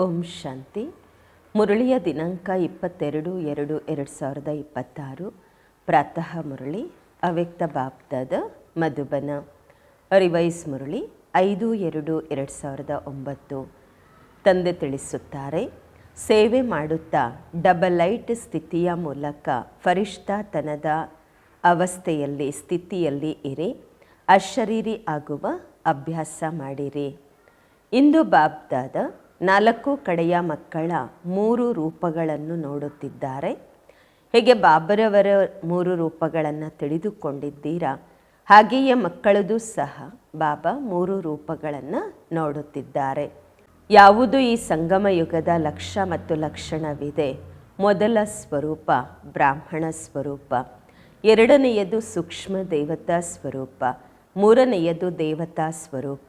ಓಂ ಶಾಂತಿ. ಮುರಳಿಯ ದಿನಾಂಕ 22/2/2026. ಪ್ರಾತಃ ಮುರಳಿ ಅವ್ಯಕ್ತ ಬಾಪ್ದಾದ ಮಧುಬನ. ರಿವೈಸ್ ಮುರಳಿ 5/2/2009. ತಂದೆ ತಿಳಿಸುತ್ತಾರೆ, ಸೇವೆ ಮಾಡುತ್ತಾ ಡಬಲ್ ಲೈಟ್ ಸ್ಥಿತಿಯ ಮೂಲಕ ಫರಿಷ್ಠಾತನದ ಅವಸ್ಥೆಯಲ್ಲಿ ಸ್ಥಿತಿಯಲ್ಲಿ ಇರಿ. ಅಶರೀರಿ ಆಗುವ ಅಭ್ಯಾಸ ಮಾಡಿರಿ. ಇಂದು ಬಾಬ್ದಾದ 4 ಕಡೆಯ ಮಕ್ಕಳ 3 ರೂಪಗಳನ್ನು ನೋಡುತ್ತಿದ್ದಾರೆ. ಹೇಗೆ ಬಾಬರವರ 3 ರೂಪಗಳನ್ನು ತಿಳಿದುಕೊಂಡಿದ್ದೀರಾ, ಹಾಗೆಯೇ ಮಕ್ಕಳದು ಸಹ ಬಾಬಾ 3 ರೂಪಗಳನ್ನು ನೋಡುತ್ತಿದ್ದಾರೆ. ಯಾವುದು ಈ ಸಂಗಮ ಯುಗದ ಲಕ್ಷ್ಯ ಮತ್ತು ಲಕ್ಷಣವಿದೆ? ಮೊದಲ ಸ್ವರೂಪ ಬ್ರಾಹ್ಮಣ ಸ್ವರೂಪ, ಎರಡನೆಯದು ಸೂಕ್ಷ್ಮ ದೇವತಾ ಸ್ವರೂಪ, ಮೂರನೆಯದು ದೇವತಾ ಸ್ವರೂಪ.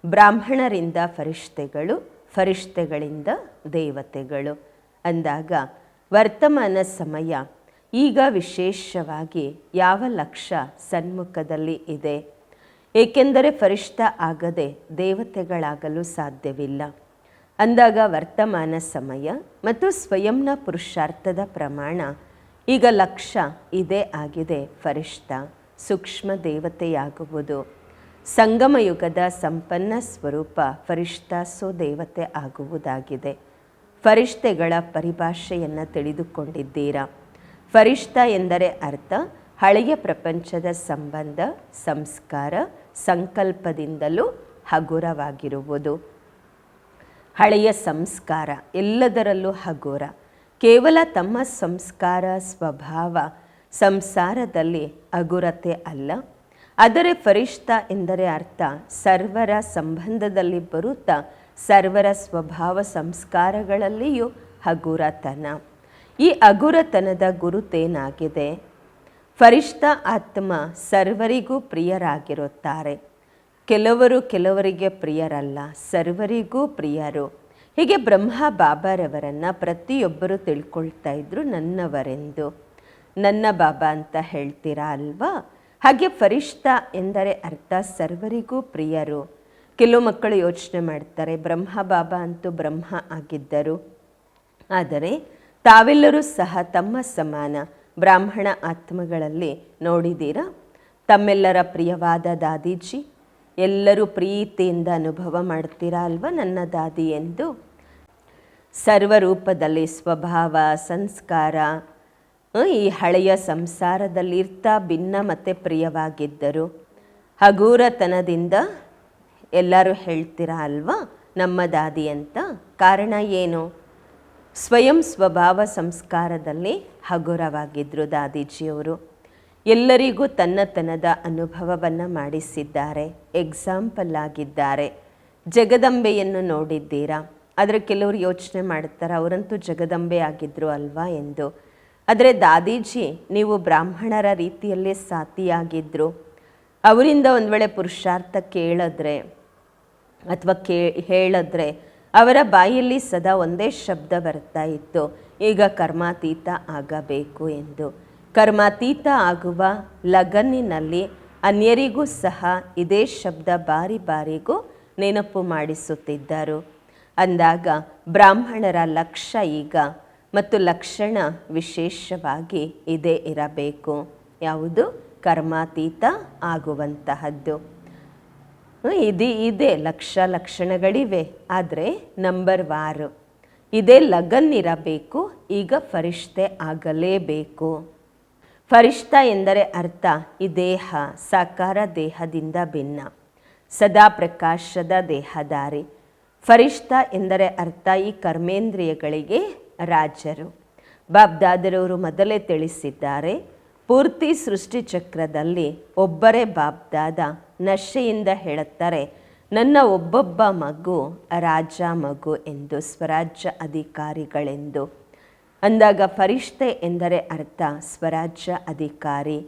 ಬ್ರಾಹ್ಮಣರಿಂದ ಫರಿಷ್ಠೆಗಳು, ಫರಿಷ್ಠೆಗಳಿಂದ ದೇವತೆಗಳು ಅಂದಾಗ ವರ್ತಮಾನ ಸಮಯ ಈಗ ವಿಶೇಷವಾಗಿ ಯಾವ ಲಕ್ಷ್ಯ ಸನ್ಮುಖದಲ್ಲಿ ಇದೆ? ಏಕೆಂದರೆ ಫರಿಷ್ಠ ಆಗದೆ ದೇವತೆಗಳಾಗಲು ಸಾಧ್ಯವಿಲ್ಲ. ಅಂದಾಗ ವರ್ತಮಾನ ಸಮಯ ಮತ್ತು ಸ್ವಯಂನ ಪುರುಷಾರ್ಥದ ಪ್ರಮಾಣ ಈಗ ಲಕ್ಷ್ಯ ಇದೇ ಆಗಿದೆ. ಫರಿಷ್ಠ ಸೂಕ್ಷ್ಮ ದೇವತೆಯಾಗುವುದು. ಸಂಗಮ ಯುಗದ ಸಂಪನ್ನ ಸ್ವರೂಪ ಫರಿಷ್ಠ ದೇವತೆ ಆಗುವುದಾಗಿದೆ. ಫರಿಷ್ಠೆಗಳ ಪರಿಭಾಷೆಯನ್ನು ತಿಳಿದುಕೊಂಡಿದ್ದೀರಾ. ಫರಿಷ್ಠ ಎಂದರೆ ಅರ್ಥ ಹಳೆಯ ಪ್ರಪಂಚದ ಸಂಬಂಧ, ಸಂಸ್ಕಾರ, ಸಂಕಲ್ಪದಿಂದಲೂ ಹಗುರವಾಗಿರುವುದು. ಹಳೆಯ ಸಂಸ್ಕಾರ ಎಲ್ಲದರಲ್ಲೂ ಹಗುರ. ಕೇವಲ ತಮ್ಮ ಸಂಸ್ಕಾರ ಸ್ವಭಾವ ಸಂಸಾರದಲ್ಲಿ ಹಗುರತೆ ಅಲ್ಲ. ಆದರೆ ಫರಿಷ್ಠ ಎಂದರೆ ಅರ್ಥ ಸರ್ವರ ಸಂಬಂಧದಲ್ಲಿ ಬರುತ್ತಾ ಸರ್ವರ ಸ್ವಭಾವ ಸಂಸ್ಕಾರಗಳಲ್ಲಿಯೂ ಹಗುರತನ. ಈ ಹಗುರತನದ ಗುರುತೇನಾಗಿದೆ? ಫರಿಷ್ಠ ಆತ್ಮ ಸರ್ವರಿಗೂ ಪ್ರಿಯರಾಗಿರುತ್ತಾರೆ. ಕೆಲವರಿಗೆ ಪ್ರಿಯರಲ್ಲ, ಸರ್ವರಿಗೂ ಪ್ರಿಯರು. ಹೀಗೆ ಬ್ರಹ್ಮ ಬಾಬಾರವರನ್ನು ಪ್ರತಿಯೊಬ್ಬರು ತಿಳ್ಕೊಳ್ತಾ ಇದ್ರು ನನ್ನವರೆಂದು. ನನ್ನ ಬಾಬಾ ಅಂತ ಹೇಳ್ತೀರಾ ಅಲ್ವಾ? ಹಾಗೆ ಫರಿಷ್ಠ ಎಂದರೆ ಅರ್ಥ ಸರ್ವರಿಗೂ ಪ್ರಿಯರು. ಕೆಲವು ಮಕ್ಕಳು ಯೋಚನೆ ಮಾಡ್ತಾರೆ, ಬ್ರಹ್ಮ ಬಾಬಾ ಅಂತೂ ಬ್ರಹ್ಮ ಆಗಿದ್ದರು, ಆದರೆ ತಾವೆಲ್ಲರೂ ಸಹ ತಮ್ಮ ಸಮಾನ ಬ್ರಾಹ್ಮಣ ಆತ್ಮಗಳಲ್ಲಿ ನೋಡಿದ್ದೀರಾ? ತಮ್ಮೆಲ್ಲರ ಪ್ರಿಯವಾದ ದಾದೀಜಿ ಎಲ್ಲರೂ ಪ್ರೀತಿಯಿಂದ ಅನುಭವ ಮಾಡ್ತೀರಾ ಅಲ್ವಾ ನನ್ನ ದಾದಿ ಎಂದು? ಸರ್ವರೂಪದಲ್ಲಿ ಸ್ವಭಾವ ಸಂಸ್ಕಾರ ಈ ಹಳೆಯ ಸಂಸಾರದಲ್ಲಿರ್ತಾ ಭಿನ್ನ ಮತ್ತು ಪ್ರಿಯವಾಗಿದ್ದರು. ಹಗೂರತನದಿಂದ ಎಲ್ಲರೂ ಹೇಳ್ತೀರಾ ಅಲ್ವಾ ನಮ್ಮ ದಾದಿ ಅಂತ. ಕಾರಣ ಏನು? ಸ್ವಯಂ ಸ್ವಭಾವ ಸಂಸ್ಕಾರದಲ್ಲಿ ಹಗುರವಾಗಿದ್ದರು ದಾದೀಜಿಯವರು. ಎಲ್ಲರಿಗೂ ತನ್ನತನದ ಅನುಭವವನ್ನು ಮಾಡಿಸಿದ್ದಾರೆ, ಎಕ್ಸಾಂಪಲ್ ಆಗಿದ್ದಾರೆ. ಜಗದಂಬೆಯನ್ನು ನೋಡಿದ್ದೀರಾ? ಆದರೆ ಕೆಲವರು ಯೋಚನೆ ಮಾಡ್ತಾರೆ, ಅವರಂತೂ ಜಗದಂಬೆ ಆಗಿದ್ರು ಅಲ್ವಾ ಎಂದು. ಆದರೆ ದಾದೀಜಿ ನೀವು ಬ್ರಾಹ್ಮಣರ ರೀತಿಯಲ್ಲೇ ಸಾತಿಯಾಗಿದ್ದರು. ಅವರಿಂದ ಒಂದು ವೇಳೆ ಪುರುಷಾರ್ಥ ಕೇಳಿದ್ರೆ ಅಥವಾ ಹೇಳಿದ್ರೆ ಅವರ ಬಾಯಲ್ಲಿ ಸದಾ ಒಂದೇ ಶಬ್ದ ಬರ್ತಾ ಇತ್ತು, ಈಗ ಕರ್ಮಾತೀತ ಆಗಬೇಕು ಎಂದು. ಕರ್ಮಾತೀತ ಆಗುವ ಲಗನ್ನಿನಲ್ಲಿ ಅನ್ಯರಿಗೂ ಸಹ ಇದೇ ಶಬ್ದ ಬಾರಿ ಬಾರಿಗೂ ನೆನಪು ಮಾಡಿಸುತ್ತಿದ್ದರು. ಅಂದಾಗ ಬ್ರಾಹ್ಮಣರ ಲಕ್ಷ್ಯ ಈಗ ಮತ್ತು ಲಕ್ಷಣ ವಿಶೇಷವಾಗಿ ಇದೇ ಇರಬೇಕು. ಯಾವುದು? ಕರ್ಮಾತೀತ ಆಗುವಂತಹದ್ದು. ಇದೇ ಲಕ್ಷಣಗಳಿವೆ, ಆದರೆ ನಂಬರ್ ವಾರು ಇದೇ ಲಗನ್ ಇರಬೇಕು. ಈಗ ಫರಿಷ್ಠೆ ಆಗಲೇಬೇಕು. ಫರಿಷ್ಠ ಎಂದರೆ ಅರ್ಥ ಈ ದೇಹ ಸಾಕಾರ ದೇಹದಿಂದ ಭಿನ್ನ, ಸದಾ ಪ್ರಕಾಶದ ದೇಹಧಾರಿ. ಫರಿಷ್ಠ ಎಂದರೆ ಅರ್ಥ ಈ ಕರ್ಮೇಂದ್ರಿಯಗಳಿಗೆ ರಾಜರು. ಬಾಬ್ದಾದರವರು ಮೊದಲೇ ತಿಳಿಸಿದ್ದಾರೆ, ಪೂರ್ತಿ ಸೃಷ್ಟಿ ಚಕ್ರದಲ್ಲಿ ಒಬ್ಬರೇ ಬಾಬ್ದಾದ ನಶೆಯಿಂದ ಹೇಳುತ್ತಾರೆ, ನನ್ನ ಒಬ್ಬೊಬ್ಬ ಮಗು ರಾಜ ಮಗು ಎಂದು, ಸ್ವರಾಜ್ಯ ಅಧಿಕಾರಿಗಳೆಂದು. ಅಂದಾಗ ಫರಿಷ್ಠೆ ಎಂದರೆ ಅರ್ಥ ಸ್ವರಾಜ್ಯ ಅಧಿಕಾರಿ.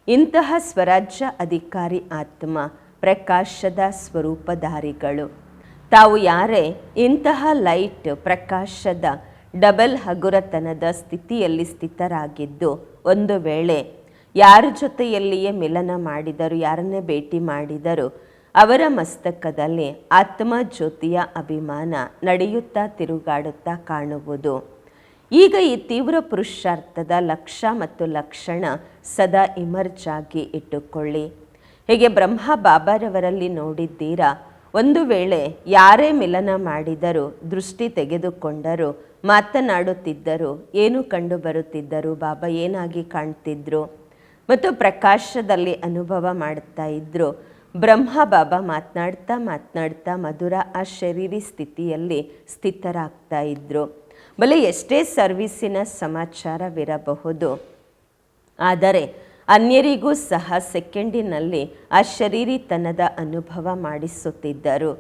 ಇಂತಹ ಸ್ವರಾಜ್ಯ ಅಧಿಕಾರಿ ಆತ್ಮ ಪ್ರಕಾಶದ ಸ್ವರೂಪಧಾರಿಗಳು. ತಾವು ಯಾರೇ ಇಂತಹ ಲೈಟ್ ಪ್ರಕಾಶದ ಡಬಲ್ ಹಗುರತನದ ಸ್ಥಿತಿಯಲ್ಲಿ ಸ್ಥಿತರಾಗಿದ್ದು ಒಂದು ವೇಳೆ ಯಾರ ಜೊತೆಯಲ್ಲಿಯೇ ಮಿಲನ ಮಾಡಿದರು, ಯಾರನ್ನೇ ಭೇಟಿ ಮಾಡಿದರು, ಅವರ ಮಸ್ತಕದಲ್ಲಿ ಆತ್ಮ ಜ್ಯೋತಿಯ ಅಭಿಮಾನ ನಡೆಯುತ್ತಾ ತಿರುಗಾಡುತ್ತಾ ಕಾಣುವುದು. ಈಗ ಈ ತೀವ್ರ ಪುರುಷಾರ್ಥದ ಲಕ್ಷ್ಯ ಮತ್ತು ಲಕ್ಷಣ ಸದಾ ಇಮರ್ಜ್ ಆಗಿ ಇಟ್ಟುಕೊಳ್ಳಿ. ಹೇಗೆ ಬ್ರಹ್ಮ ಬಾಬಾರವರಲ್ಲಿ ನೋಡಿದ್ದೀರಾ, ಒಂದು ವೇಳೆ ಯಾರೇ ಮಿಲನ ಮಾಡಿದರೂ, ದೃಷ್ಟಿ ತೆಗೆದುಕೊಂಡರೂ, ಮಾತನಾಡುತ್ತಿದ್ದರು, ಏನು ಕಂಡು ಬರುತ್ತಿದ್ದರು, ಬಾಬಾ ಏನಾಗಿ ಕಾಣ್ತಿದ್ರು ಮತ್ತು ಪ್ರಕಾಶದಲ್ಲಿ ಅನುಭವ ಮಾಡ್ತಾ ಇದ್ರು. ಬ್ರಹ್ಮ ಬಾಬಾ ಮಾತನಾಡ್ತಾ ಮಾತನಾಡ್ತಾ ಮಧುರ ಆ ಶರೀರಿ ಸ್ಥಿತಿಯಲ್ಲಿ ಸ್ಥಿತರಾಗ್ತಾ ಇದ್ರು. ಬಲೆ ಎಷ್ಟೇ ಸರ್ವಿಸಿನ ಸಮಾಚಾರವಿರಬಹುದು, ಆದರೆ ಅನ್ಯರಿಗೂ ಸಹ ಸೆಕೆಂಡಿನಲ್ಲಿ ಆ ಶರೀರಿತನದ ಅನುಭವ ಮಾಡಿಸುತ್ತಿದ್ದರು.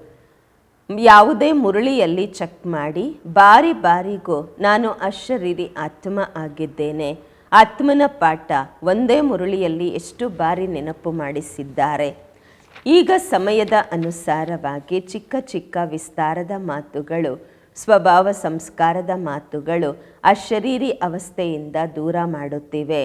ಯಾವುದೇ ಮುರಳಿಯಲ್ಲಿ ಚೆಕ್ ಮಾಡಿ, ಬಾರಿ ಬಾರಿಗೂ ನಾನು ಅಶರೀರಿ ಆತ್ಮ ಆಗಿದ್ದೇನೆ. ಆತ್ಮನ ಪಾಠ ಒಂದೇ ಮುರಳಿಯಲ್ಲಿ ಎಷ್ಟು ಬಾರಿ ನೆನಪು ಮಾಡಿಸಿದ್ದಾರೆ. ಈಗ ಸಮಯದ ಅನುಸಾರವಾಗಿ ಚಿಕ್ಕ ಚಿಕ್ಕ ವಿಸ್ತಾರದ ಮಾತುಗಳು, ಸ್ವಭಾವ ಸಂಸ್ಕಾರದ ಮಾತುಗಳು ಅಶರೀರಿ ಅವಸ್ಥೆಯಿಂದ ದೂರ ಮಾಡುತ್ತಿವೆ.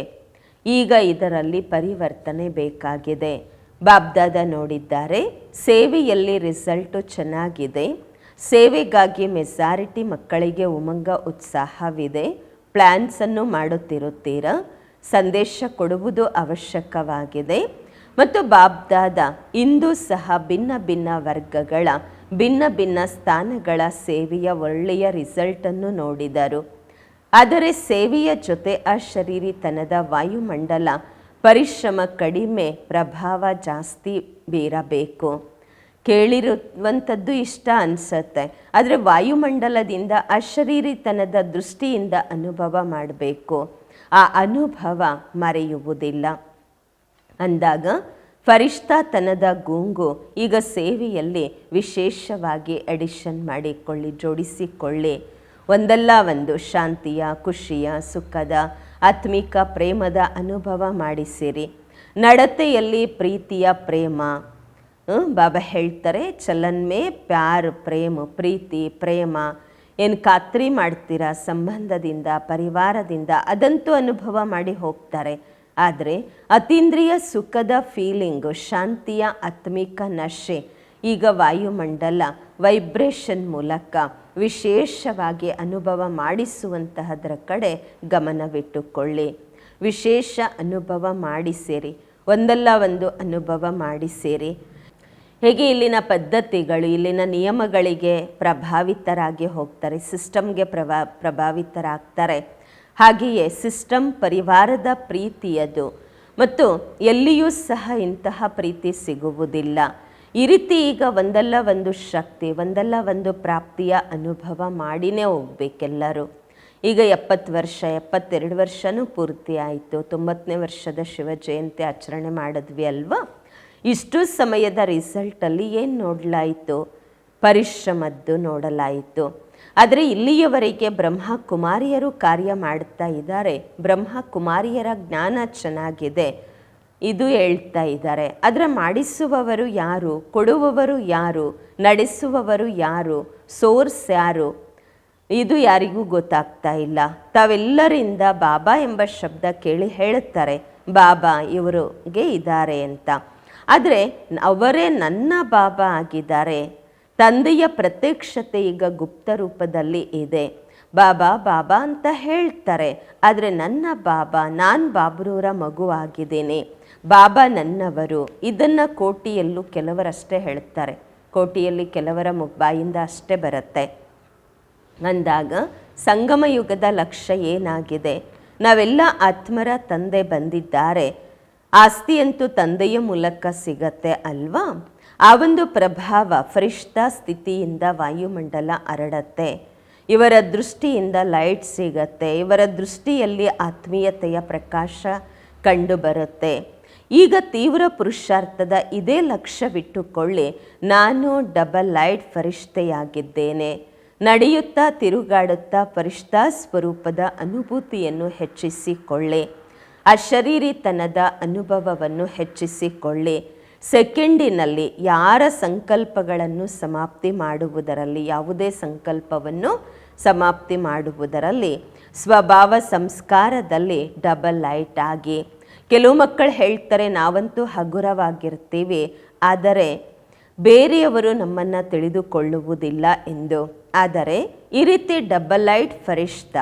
ಈಗ ಇದರಲ್ಲಿ ಪರಿವರ್ತನೆ ಬೇಕಾಗಿದೆ. ಬಾಬ್ದಾದ ನೋಡಿದ್ದಾರೆ, ಸೇವೆಯಲ್ಲಿ ರಿಸಲ್ಟು ಚೆನ್ನಾಗಿದೆ. ಸೇವೆಗಾಗಿ ಮೆಜಾರಿಟಿ ಮಕ್ಕಳಿಗೆ ಉಮಂಗ ಉತ್ಸಾಹವಿದೆ. ಪ್ಲ್ಯಾನ್ಸನ್ನು ಮಾಡುತ್ತಿರುತ್ತೀರಾ. ಸಂದೇಶ ಕೊಡುವುದು ಅವಶ್ಯಕವಾಗಿದೆ. ಮತ್ತು ಬಾಬ್ದಾದ ಇಂದು ಸಹ ಭಿನ್ನ ಭಿನ್ನ ವರ್ಗಗಳ ಭಿನ್ನ ಭಿನ್ನ ಸ್ಥಾನಗಳ ಸೇವೆಯ ಒಳ್ಳೆಯ ರಿಸಲ್ಟನ್ನು ನೋಡಿದರು. ಆದರೆ ಸೇವೆಯ ಜೊತೆ ಅಶರೀರಿತನದ ವಾಯುಮಂಡಲ ಪರಿಶ್ರಮ ಕಡಿಮೆ, ಪ್ರಭಾವ ಜಾಸ್ತಿ ಬೀರಬೇಕು. ಕೇಳಿರುವಂಥದ್ದು ಇಷ್ಟ ಅನಿಸುತ್ತೆ, ಆದರೆ ವಾಯುಮಂಡಲದಿಂದ ಅಶರೀರಿತನದ ದೃಷ್ಟಿಯಿಂದ ಅನುಭವ ಮಾಡಬೇಕು. ಆ ಅನುಭವ ಮರೆಯುವುದಿಲ್ಲ. ಅಂದಾಗ ಫರಿಷ್ಠಾತನದ ಗುಂಗು ಈಗ ಸೇವೆಯಲ್ಲಿ ವಿಶೇಷವಾಗಿ ಎಡಿಷನ್ ಮಾಡಿಕೊಳ್ಳಿ, ಜೋಡಿಸಿಕೊಳ್ಳಿ. ಒಂದಲ್ಲ ಒಂದು ಶಾಂತಿಯ, ಖುಷಿಯ, ಸುಖದ, ಆತ್ಮಿಕ ಪ್ರೇಮದ ಅನುಭವ ಮಾಡಿಸಿರಿ. ನಡತೆಯಲ್ಲಿ ಪ್ರೀತಿಯ ಪ್ರೇಮ. ಬಾಬಾ ಹೇಳ್ತಾರೆ, ಚಲನ್ ಮೇ ಪ್ಯಾರ್ ಪ್ರೇಮ, ಪ್ರೀತಿ ಪ್ರೇಮ ಏನು ಖಾತ್ರಿ ಮಾಡ್ತೀರಾ ಸಂಬಂಧದಿಂದ, ಪರಿವಾರದಿಂದ, ಅದಂತೂ ಅನುಭವ ಮಾಡಿ ಹೋಗ್ತಾರೆ. ಆದರೆ ಅತೀಂದ್ರಿಯ ಸುಖದ ಫೀಲಿಂಗು, ಶಾಂತಿಯ ಆತ್ಮಿಕ ನಶೆ ಈಗ ವಾಯುಮಂಡಲ ವೈಬ್ರೇಷನ್ ಮೂಲಕ ವಿಶೇಷವಾಗಿ ಅನುಭವ ಮಾಡಿಸುವಂತಹದರ ಕಡೆ ಗಮನವಿಟ್ಟುಕೊಳ್ಳಿ. ವಿಶೇಷ ಅನುಭವ ಮಾಡಿಸಿರಿ, ಒಂದಲ್ಲ ಒಂದು ಅನುಭವ ಮಾಡಿಸಿರಿ. ಹೇಗೆ ಇಲ್ಲಿನ ಪದ್ಧತಿಗಳು, ಇಲ್ಲಿನ ನಿಯಮಗಳಿಗೆ ಪ್ರಭಾವಿತರಾಗಿ ಹೋಗ್ತಾರೆ, ಸಿಸ್ಟಮ್ಗೆ ಪ್ರಭಾವಿತರಾಗ್ತಾರೆ. ಹಾಗೆಯೇ ಸಿಸ್ಟಮ್ ಪರಿವಾರದ ಪ್ರೀತಿಯದು, ಮತ್ತು ಎಲ್ಲಿಯೂ ಸಹ ಇಂತಹ ಪ್ರೀತಿ ಸಿಗುವುದಿಲ್ಲ. ಈ ರೀತಿ ಈಗ ಒಂದಲ್ಲ ಒಂದು ಶಕ್ತಿ, ಒಂದಲ್ಲ ಒಂದು ಪ್ರಾಪ್ತಿಯ ಅನುಭವ ಮಾಡಿನೇ ಹೋಗ್ಬೇಕೆಲ್ಲರೂ. ಈಗ 70 ವರ್ಷ 72 ವರ್ಷನೂ ಪೂರ್ತಿ ಆಯಿತು. 90ನೇ ವರ್ಷದ ಶಿವ ಜಯಂತಿ ಆಚರಣೆ ಮಾಡಿದ್ವಿ ಅಲ್ವಾ. ಇಷ್ಟು ಸಮಯದ ರಿಸಲ್ಟಲ್ಲಿ ಏನು ನೋಡಲಾಯಿತು? ಪರಿಶ್ರಮದ್ದು ನೋಡಲಾಯಿತು. ಆದರೆ ಇಲ್ಲಿಯವರೆಗೆ ಬ್ರಹ್ಮ ಕುಮಾರಿಯರು ಕಾರ್ಯ ಮಾಡ್ತಾ ಇದ್ದಾರೆ. ಬ್ರಹ್ಮ ಕುಮಾರಿಯರ ಜ್ಞಾನ ಚೆನ್ನಾಗಿದೆ, ಇದು ಹೇಳ್ತಾ ಇದ್ದಾರೆ. ಆದರೆ ಮಾಡಿಸುವವರು ಯಾರು, ಕೊಡುವವರು ಯಾರು, ನಡೆಸುವವರು ಯಾರು, ಸೋರ್ಸ್ ಯಾರು, ಇದು ಯಾರಿಗೂ ಗೊತ್ತಾಗ್ತಾ ಇಲ್ಲ. ತಾವೆಲ್ಲರಿಂದ ಬಾಬಾ ಎಂಬ ಶಬ್ದ ಕೇಳಿ ಹೇಳುತ್ತಾರೆ, ಬಾಬಾ ಇವರಿಗೆ ಇದ್ದಾರೆ ಅಂತ. ಆದರೆ ಅವರೇ ನನ್ನ ಬಾಬಾ ಆಗಿದ್ದಾರೆ. ತಂದೆಯ ಪ್ರತ್ಯಕ್ಷತೆ ಈಗ ಗುಪ್ತ ರೂಪದಲ್ಲಿ ಇದೆ. ಬಾಬಾ ಬಾಬಾ ಅಂತ ಹೇಳ್ತಾರೆ, ಆದರೆ ನನ್ನ ಬಾಬಾ, ನಾನು ಬಾಬ್ರೂರ ಮಗುವಾಗಿದ್ದೇನೆ, ಬಾಬಾ ನನ್ನವರು. ಇದನ್ನು ಕೋಟಿಯಲ್ಲೂ ಕೆಲವರಷ್ಟೇ ಹೇಳ್ತಾರೆ, ಕೋಟಿಯಲ್ಲಿ ಕೆಲವರ ಬಾಯಿಂದ ಅಷ್ಟೇ ಬರುತ್ತೆ. ಅಂದಾಗ ಸಂಗಮ ಯುಗದ ಲಕ್ಷ್ಯ ಏನಾಗಿದೆ? ನಾವೆಲ್ಲ ಆತ್ಮರ ತಂದೆ ಬಂದಿದ್ದಾರೆ. ಆಸ್ತಿಯಂತೂ ತಂದೆಯ ಮೂಲಕ ಸಿಗತ್ತೆ ಅಲ್ವಾ. ಆ ಒಂದು ಪ್ರಭಾವ ಫರಿಷ್ಠಾ ಸ್ಥಿತಿಯಿಂದ ವಾಯುಮಂಡಲ ಹರಡತ್ತೆ. ಇವರ ದೃಷ್ಟಿಯಿಂದ ಲೈಟ್ ಸಿಗತ್ತೆ. ಇವರ ದೃಷ್ಟಿಯಲ್ಲಿ ಆತ್ಮೀಯತೆಯ ಪ್ರಕಾಶ ಕಂಡು ಬರುತ್ತೆ. ಈಗ ತೀವ್ರ ಪುರುಷಾರ್ಥದ ಇದೇ ಲಕ್ಷ್ಯವಿಟ್ಟುಕೊಳ್ಳಿ, ನಾನು ಡಬಲ್ ಲೈಟ್ ಫರಿಷ್ಠೆಯಾಗಿದ್ದೇನೆ. ನಡೆಯುತ್ತಾ ತಿರುಗಾಡುತ್ತಾ ಫರಿಷ್ಠಾ ಸ್ವರೂಪದ ಅನುಭೂತಿಯನ್ನು ಹೆಚ್ಚಿಸಿಕೊಳ್ಳಿ. ಅಶರೀರಿತನದ ಅನುಭವವನ್ನು ಹೆಚ್ಚಿಸಿಕೊಳ್ಳಿ. ಸೆಕೆಂಡಿನಲ್ಲಿ ಯಾರ ಸಂಕಲ್ಪಗಳನ್ನು ಸಮಾಪ್ತಿ ಮಾಡುವುದರಲ್ಲಿ, ಯಾವುದೇ ಸಂಕಲ್ಪವನ್ನು ಸಮಾಪ್ತಿ ಮಾಡುವುದರಲ್ಲಿ ಸ್ವಭಾವ ಸಂಸ್ಕಾರದಲ್ಲಿ ಡಬಲ್ ಲೈಟ್ ಆಗಿ. ಕೆಲವು ಮಕ್ಕಳು ಹೇಳ್ತಾರೆ, ನಾವಂತೂ ಹಗುರವಾಗಿರ್ತೀವಿ, ಆದರೆ ಬೇರೆಯವರು ನಮ್ಮನ್ನು ತಿಳಿದುಕೊಳ್ಳುವುದಿಲ್ಲ ಎಂದು. ಆದರೆ ಈ ರೀತಿ ಡಬಲ್ ಲೈಟ್ ಫರಿಷ್ಠ,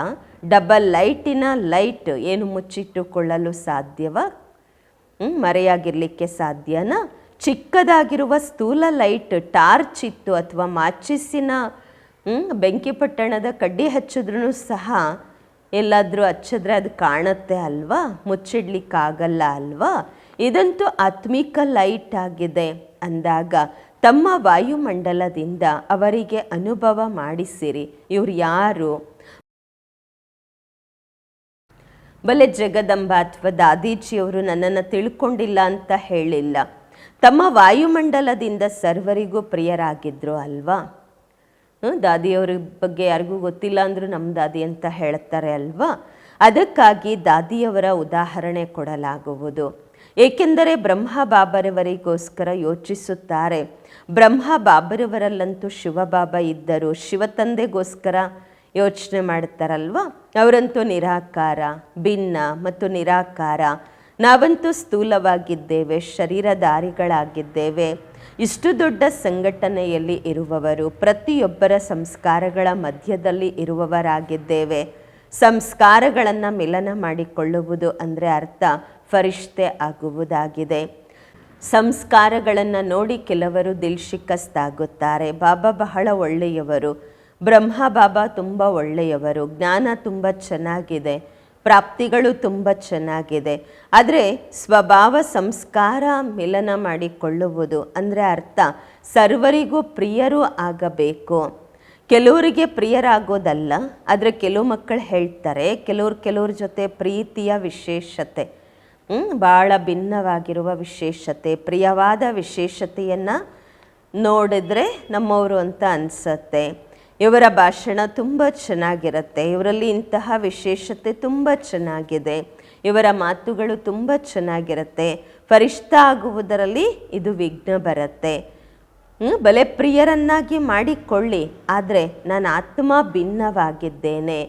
ಡಬಲ್ ಲೈಟಿನ ಲೈಟ್ ಏನು ಮುಚ್ಚಿಟ್ಟುಕೊಳ್ಳಲು ಸಾಧ್ಯವ? ಮರೆಯಾಗಿರಲಿಕ್ಕೆ ಸಾಧ್ಯನಾ? ಚಿಕ್ಕದಾಗಿರುವ ಸ್ಥೂಲ ಲೈಟ್ ಟಾರ್ಚ್ ಇತ್ತು ಅಥವಾ ಮಾಚಿಸಿನ ಬೆಂಕಿಪಟ್ಟಣದ ಕಡ್ಡಿ ಹಚ್ಚಿದ್ರೂ ಸಹ ಎಲ್ಲಾದರೂ ಹಚ್ಚಿದ್ರೆ ಅದು ಕಾಣುತ್ತೆ ಅಲ್ವಾ? ಮುಚ್ಚಿಡ್ಲಿಕ್ಕಾಗಲ್ಲ ಅಲ್ವಾ? ಇದಂತೂ ಆತ್ಮಿಕ ಲೈಟ್ ಆಗಿದೆ. ಅಂದಾಗ ತಮ್ಮ ವಾಯುಮಂಡಲದಿಂದ ಅವರಿಗೆ ಅನುಭವ ಮಾಡಿಸಿರಿ. ಇವ್ರು ಯಾರು? ಬಲೆ ಜಗದಂಬ ಅಥವಾ ದಾದೀಜಿಯವರು ನನ್ನನ್ನು ತಿಳ್ಕೊಂಡಿಲ್ಲ ಅಂತ ಹೇಳಿಲ್ಲ. ತಮ್ಮ ವಾಯುಮಂಡಲದಿಂದ ಸರ್ವರಿಗೂ ಪ್ರಿಯರಾಗಿದ್ರು ಅಲ್ವಾ? ದಾದಿಯವ್ರ ಬಗ್ಗೆ ಯಾರಿಗೂ ಗೊತ್ತಿಲ್ಲ ಅಂದರೂ ನಮ್ಮ ದಾದಿ ಅಂತ ಹೇಳ್ತಾರೆ ಅಲ್ವಾ? ಅದಕ್ಕಾಗಿ ದಾದಿಯವರ ಉದಾಹರಣೆ ಕೊಡಲಾಗುವುದು. ಏಕೆಂದರೆ ಬ್ರಹ್ಮ ಬಾಬರವರಿಗೋಸ್ಕರ ಯೋಚಿಸುತ್ತಾರೆ. ಬ್ರಹ್ಮ ಬಾಬರವರಲ್ಲಂತೂ ಶಿವಬಾಬಾ ಇದ್ದರು. ಶಿವತಂದೆಗೋಸ್ಕರ ಯೋಚನೆ ಮಾಡ್ತಾರಲ್ವ? ಅವರಂತೂ ನಿರಾಕಾರ, ಭಿನ್ನ ಮತ್ತು ನಿರಾಕಾರ. ನಾವಂತೂ ಸ್ಥೂಲವಾಗಿದ್ದೇವೆ, ಶರೀರಧಾರಿಗಳಾಗಿದ್ದೇವೆ. ಇಷ್ಟು ದೊಡ್ಡ ಸಂಘಟನೆಯಲ್ಲಿ ಇರುವವರು, ಪ್ರತಿಯೊಬ್ಬರ ಸಂಸ್ಕಾರಗಳ ಮಧ್ಯದಲ್ಲಿ ಇರುವವರಾಗಿದ್ದೇವೆ. ಸಂಸ್ಕಾರಗಳನ್ನು ಮಿಲನ ಮಾಡಿಕೊಳ್ಳುವುದು ಅಂದರೆ ಅರ್ಥ ಫರಿಷ್ಠೆ ಆಗುವುದಾಗಿದೆ. ಸಂಸ್ಕಾರಗಳನ್ನು ನೋಡಿ ಕೆಲವರು ದಿಲ್ ಶಿಕಸ್ತಾಗುತ್ತಾರೆ. ಬಾಬಾ ಬಹಳ ಒಳ್ಳೆಯವರು, ಬ್ರಹ್ಮ ಬಾಬಾ ತುಂಬ ಒಳ್ಳೆಯವರು, ಜ್ಞಾನ ತುಂಬ ಚೆನ್ನಾಗಿದೆ, ಪ್ರಾಪ್ತಿಗಳು ತುಂಬ ಚೆನ್ನಾಗಿದೆ. ಆದರೆ ಸ್ವಭಾವ ಸಂಸ್ಕಾರ ಮಿಲನ ಮಾಡಿಕೊಳ್ಳುವುದು ಅಂದರೆ ಅರ್ಥ ಸರ್ವರಿಗೂ ಪ್ರಿಯರೂ ಆಗಬೇಕು. ಕೆಲವರಿಗೆ ಪ್ರಿಯರಾಗೋದಲ್ಲ. ಆದರೆ ಕೆಲವು ಮಕ್ಕಳು ಹೇಳ್ತಾರೆ ಕೆಲವ್ರ ಜೊತೆ ಪ್ರೀತಿಯ ವಿಶೇಷತೆ, ಭಾಳ ಭಿನ್ನವಾಗಿರುವ ವಿಶೇಷತೆ, ಪ್ರಿಯವಾದ ವಿಶೇಷತೆಯನ್ನು ನೋಡಿದ್ರೆ ನಮ್ಮವರು ಅಂತ ಅನಿಸುತ್ತೆ. ಇವರ ಭಾಷಣ ತುಂಬ ಚೆನ್ನಾಗಿರುತ್ತೆ, ಇವರಲ್ಲಿ ಇಂತಹ ವಿಶೇಷತೆ ತುಂಬ ಚೆನ್ನಾಗಿದೆ, ಇವರ ಮಾತುಗಳು ತುಂಬ ಚೆನ್ನಾಗಿರುತ್ತೆ. ಫರಿಷ್ಠ ಆಗುವುದರಲ್ಲಿ ಇದು ವಿಘ್ನ ಬರುತ್ತೆ. ಬಲೆ ಪ್ರಿಯರನ್ನಾಗಿ ಮಾಡಿಕೊಳ್ಳಿ, ಆದರೆ ನಾನು ಆತ್ಮ ಭಿನ್ನವಾಗಿದ್ದೇನೆ.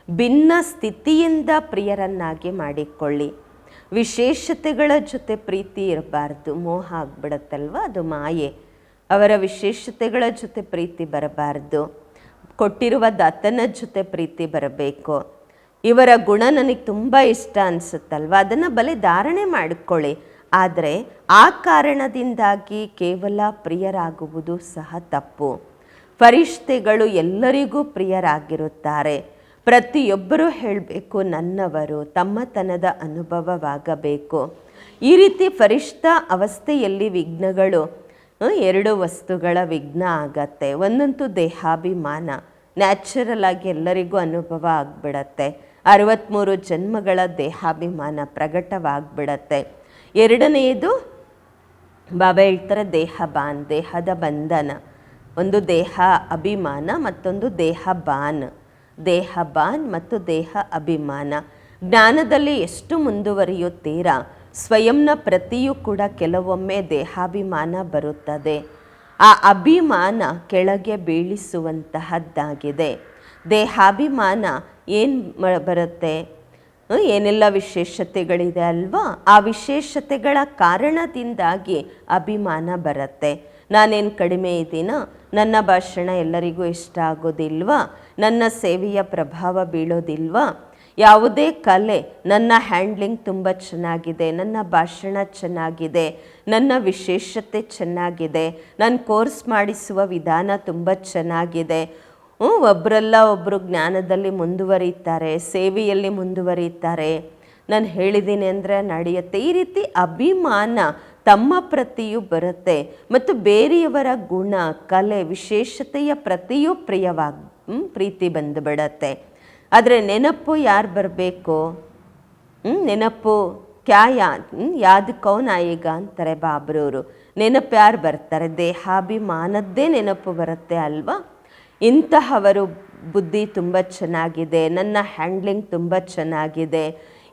ಭಿನ್ನ ಸ್ಥಿತಿಯಿಂದ ಪ್ರಿಯರನ್ನಾಗಿ ಮಾಡಿಕೊಳ್ಳಿ. ವಿಶೇಷತೆಗಳ ಜೊತೆ ಪ್ರೀತಿ ಇರಬಾರ್ದು, ಮೋಹ ಆಗ್ಬಿಡತ್ತಲ್ವ, ಅದು ಮಾಯೆ. ಅವರ ವಿಶೇಷತೆಗಳ ಜೊತೆ ಪ್ರೀತಿ ಬರಬಾರ್ದು. ಕೊಟ್ಟಿರುವ ದಾತನ ಜೊತೆ ಪ್ರೀತಿ ಬರಬೇಕು. ಇವರ ಗುಣ ನನಗೆ ತುಂಬ ಇಷ್ಟ ಅನಿಸುತ್ತಲ್ವ, ಅದನ್ನು ಬಲೆ ಧಾರಣೆ ಮಾಡಿಕೊಳ್ಳಿ. ಆದರೆ ಆ ಕಾರಣದಿಂದಾಗಿ ಕೇವಲ ಪ್ರಿಯರಾಗುವುದು ಸಹ ತಪ್ಪು. ಫರಿಷ್ಠೆಗಳು ಎಲ್ಲರಿಗೂ ಪ್ರಿಯರಾಗಿರುತ್ತಾರೆ. ಪ್ರತಿಯೊಬ್ಬರೂ ಹೇಳಬೇಕು ನನ್ನವರು, ತಮ್ಮತನದ ಅನುಭವವಾಗಬೇಕು. ಈ ರೀತಿ ಫರಿಷ್ಠ ಅವಸ್ಥೆಯಲ್ಲಿ ವಿಘ್ನಗಳು, ಎರಡು ವಸ್ತುಗಳ ವಿಘ್ನ ಆಗತ್ತೆ. ಒಂದಂತೂ ದೇಹಾಭಿಮಾನ, ನ್ಯಾಚುರಲ್ ಆಗಿ ಎಲ್ಲರಿಗೂ ಅನುಭವ ಆಗಿಬಿಡತ್ತೆ. 63 ಜನ್ಮಗಳ ದೇಹಾಭಿಮಾನ ಪ್ರಕಟವಾಗಿಬಿಡತ್ತೆ. ಎರಡನೆಯದು ಬಾಬಾ ಹೇಳ್ತಾರೆ ದೇಹಬಾನ್, ದೇಹದ ಬಂಧನ. ಒಂದು ದೇಹ ಅಭಿಮಾನ, ಮತ್ತೊಂದು ದೇಹಬಾನ್. ದೇಹಬಾನ್ ಮತ್ತು ದೇಹ ಅಭಿಮಾನ. ಜ್ಞಾನದಲ್ಲಿ ಎಷ್ಟು ಮುಂದುವರಿಯುತ್ತೀರಾ ಸ್ವಯಂನ ಪ್ರತಿಯೂ ಕೂಡ ಕೆಲವೊಮ್ಮೆ ದೇಹಾಭಿಮಾನ ಬರುತ್ತದೆ. ಆ ಅಭಿಮಾನ ಕೆಳಗೆ ಬೀಳಿಸುವಂತಹದ್ದಾಗಿದೆ. ದೇಹಾಭಿಮಾನ ಏನು ಬರುತ್ತೆ? ಏನೆಲ್ಲ ವಿಶೇಷತೆಗಳಿದೆ ಅಲ್ವಾ? ಆ ವಿಶೇಷತೆಗಳ ಕಾರಣದಿಂದಾಗಿ ಅಭಿಮಾನ ಬರುತ್ತೆ. ನಾನೇನು ಕಡಿಮೆ ಇದ್ದೀನಾ? ನನ್ನ ಭಾಷಣ ಎಲ್ಲರಿಗೂ ಇಷ್ಟ ಆಗೋದಿಲ್ವಾ? ನನ್ನ ಸೇವೆಯ ಪ್ರಭಾವ ಬೀಳೋದಿಲ್ವಾ? ಯಾವುದೇ ಕಲೆ, ನನ್ನ ಹ್ಯಾಂಡ್ಲಿಂಗ್ ತುಂಬ ಚೆನ್ನಾಗಿದೆ, ನನ್ನ ಭಾಷಣ ಚೆನ್ನಾಗಿದೆ, ನನ್ನ ವಿಶೇಷತೆ ಚೆನ್ನಾಗಿದೆ, ನಾನು ಕೋರ್ಸ್ ಮಾಡಿಸುವ ವಿಧಾನ ತುಂಬ ಚೆನ್ನಾಗಿದೆ. ಒಬ್ಬರಲ್ಲ ಒಬ್ಬರು ಜ್ಞಾನದಲ್ಲಿ ಮುಂದುವರಿತಾರೆ, ಸೇವೆಯಲ್ಲಿ ಮುಂದುವರಿತಾರೆ, ನಾನು ಹೇಳಿದ್ದೀನಿ ಅಂದರೆ ನಡೆಯುತ್ತೆ. ಈ ರೀತಿ ಅಭಿಮಾನ ತಮ್ಮ ಪ್ರತಿಯೂ ಬರುತ್ತೆ. ಮತ್ತು ಬೇರೆಯವರ ಗುಣ, ಕಲೆ, ವಿಶೇಷತೆಯ ಪ್ರತಿಯೂ ಪ್ರೀತಿ ಬಂದುಬಿಡತ್ತೆ. ಆದರೆ ನೆನಪು ಯಾರು ಬರಬೇಕು? ನೆನಪು ಯಾದ್ ಕೌನ್ ಆಯೇಗ ಅಂತಾರೆ ಬಾಬ್ರವರು. ನೆನಪು ಯಾರು ಬರ್ತಾರೆ? ದೇಹಾಭಿಮಾನದ್ದೇ ನೆನಪು ಬರುತ್ತೆ ಅಲ್ವಾ? ಇಂತಹವರು ಬುದ್ಧಿ ತುಂಬ ಚೆನ್ನಾಗಿದೆ, ನನ್ನ ಹ್ಯಾಂಡ್ಲಿಂಗ್ ತುಂಬ ಚೆನ್ನಾಗಿದೆ.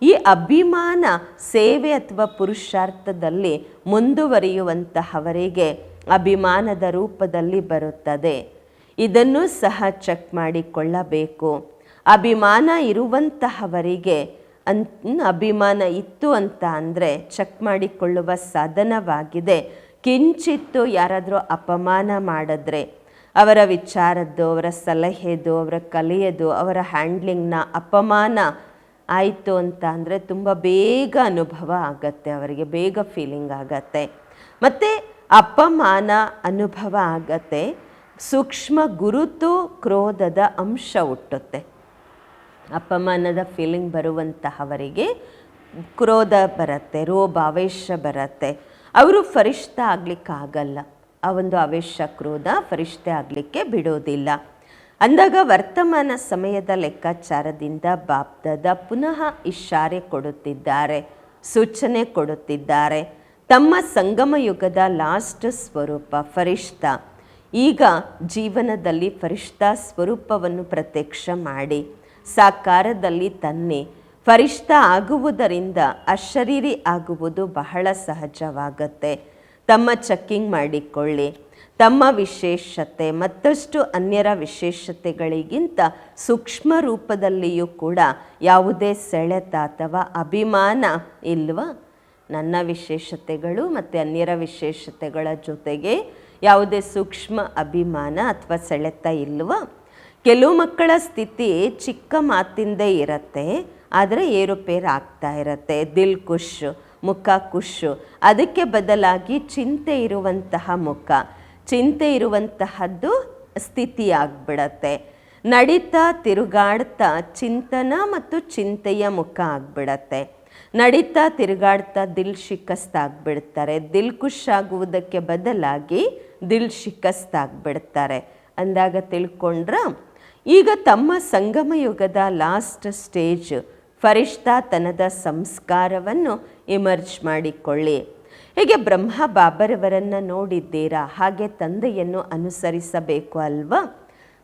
ಈ ಅಭಿಮಾನ ಸೇವೆ ಅಥವಾ ಪುರುಷಾರ್ಥದಲ್ಲಿ ಮುಂದುವರಿಯುವಂತಹವರಿಗೆ ಅಭಿಮಾನದ ರೂಪದಲ್ಲಿ ಬರುತ್ತದೆ. ಇದನ್ನು ಸಹ ಚೆಕ್ ಮಾಡಿಕೊಳ್ಳಬೇಕು. ಅಭಿಮಾನ ಇರುವಂತಹವರಿಗೆ ಅಭಿಮಾನ ಇತ್ತು ಅಂತ ಅಂದರೆ ಚೆಕ್ ಮಾಡಿಕೊಳ್ಳುವ ಸಾಧನವಾಗಿದೆ. ಕಿಂಚಿತ್ತು ಯಾರಾದರೂ ಅಪಮಾನ ಮಾಡಿದ್ರೆ, ಅವರ ವಿಚಾರದ್ದು, ಅವರ ಸಲಹೆದು, ಅವರ ಕಲೆಯದು, ಅವರ ಹ್ಯಾಂಡ್ಲಿಂಗ್ನ ಅಪಮಾನ ಆಯಿತು ಅಂತ ಅಂದರೆ ತುಂಬ ಬೇಗ ಅನುಭವ ಆಗತ್ತೆ, ಅವರಿಗೆ ಬೇಗ ಫೀಲಿಂಗ್ ಆಗತ್ತೆ. ಮತ್ತು ಅಪಮಾನ ಅನುಭವ ಆಗತ್ತೆ, ಸೂಕ್ಷ್ಮ ಗುರುತು ಕ್ರೋಧದ ಅಂಶ ಹುಟ್ಟುತ್ತೆ. ಅಪಮಾನದ ಫೀಲಿಂಗ್ ಬರುವಂತಹವರಿಗೆ ಕ್ರೋಧ ಬರುತ್ತೆ, ರೋಭಾವೇಶ ಬರುತ್ತೆ. ಅವರು ಫರಿಷ್ಠ ಆಗಲಿಕ್ಕಾಗಲ್ಲ. ಆ ಒಂದು ಆವೇಶ ಕ್ರೋಧ ಫರಿಷ್ಠೆ ಆಗಲಿಕ್ಕೆ ಬಿಡೋದಿಲ್ಲ. ಅಂದಾಗ ವರ್ತಮಾನ ಸಮಯದ ಲೆಕ್ಕಾಚಾರದಿಂದ ಬಾಪ್ದಾದ ಪುನಃ ಇಶಾರೆ ಕೊಡುತ್ತಿದ್ದಾರೆ, ಸೂಚನೆ ಕೊಡುತ್ತಿದ್ದಾರೆ. ತಮ್ಮ ಸಂಗಮ ಯುಗದ ಲಾಸ್ಟ್ ಸ್ವರೂಪ ಫರಿಷ್ಠ, ಈಗ ಜೀವನದಲ್ಲಿ ಫರಿಷ್ಠ ಸ್ವರೂಪವನ್ನು ಪ್ರತ್ಯಕ್ಷ ಮಾಡಿ ಸಾಕಾರದಲ್ಲಿ ತನ್ನಿ. ಫರಿಷ್ಠ ಆಗುವುದರಿಂದ ಅಶರೀರಿ ಆಗುವುದು ಬಹಳ ಸಹಜವಾಗತ್ತೆ. ತಮ್ಮ ಚೆಕ್ಕಿಂಗ್ ಮಾಡಿಕೊಳ್ಳಿ. ತಮ್ಮ ವಿಶೇಷತೆ ಮತ್ತಷ್ಟು ಅನ್ಯರ ವಿಶೇಷತೆಗಳಿಗಿಂತ ಸೂಕ್ಷ್ಮ ರೂಪದಲ್ಲಿಯೂ ಕೂಡ ಯಾವುದೇ ಸೆಳೆತ ಅಥವಾ ಅಭಿಮಾನ ಇಲ್ವಾ? ನನ್ನ ವಿಶೇಷತೆಗಳು ಮತ್ತು ಅನ್ಯರ ವಿಶೇಷತೆಗಳ ಜೊತೆಗೆ ಯಾವುದೇ ಸೂಕ್ಷ್ಮ ಅಭಿಮಾನ ಅಥವಾ ಸೆಳೆತ ಇಲ್ವಾ? ಕೆಲವು ಮಕ್ಕಳ ಸ್ಥಿತಿ ಚಿಕ್ಕ ಮಾತಿಂದೇ ಇರುತ್ತೆ, ಆದರೆ ಏರುಪೇರು ಆಗ್ತಾ ಇರುತ್ತೆ. ದಿಲ್ ಖುಷ್, ಮುಖ ಖುಷು. ಅದಕ್ಕೆ ಬದಲಾಗಿ ಚಿಂತೆ ಇರುವಂತಹ ಮುಖ, ಚಿಂತೆ ಇರುವಂತಹದ್ದು ಸ್ಥಿತಿ ಆಗ್ಬಿಡತ್ತೆ. ನಡೀತಾ ತಿರುಗಾಡ್ತಾ ಚಿಂತನ ಮತ್ತು ಚಿಂತೆಯ ಮುಖ ಆಗ್ಬಿಡತ್ತೆ. ನಡೀತಾ ತಿರುಗಾಡ್ತಾ ದಿಲ್ ಶಿಕಸ್ತಾಗ್ಬಿಡ್ತಾರೆ. ದಿಲ್ ಖುಷ್ ಆಗುವುದಕ್ಕೆ ಬದಲಾಗಿ ದಿಲ್ ಶಿಕಸ್ತಾಗ್ಬಿಡ್ತಾರೆ. ಅಂದಾಗ ತಿಳ್ಕೊಂಡ್ರ ಈಗ ತಮ್ಮ ಸಂಗಮ ಯುಗದ ಲಾಸ್ಟ್ ಸ್ಟೇಜ್ ಫರಿಷ್ಠಾತನದ ಸಂಸ್ಕಾರವನ್ನು ಇಮರ್ಜ್ ಮಾಡಿಕೊಳ್ಳಿ. ಹೀಗೆ ಬ್ರಹ್ಮ ಬಾಬರವರನ್ನು ನೋಡಿದ್ದೀರಾ, ಹಾಗೆ ತಂದೆಯನ್ನು ಅನುಸರಿಸಬೇಕು ಅಲ್ವಾ?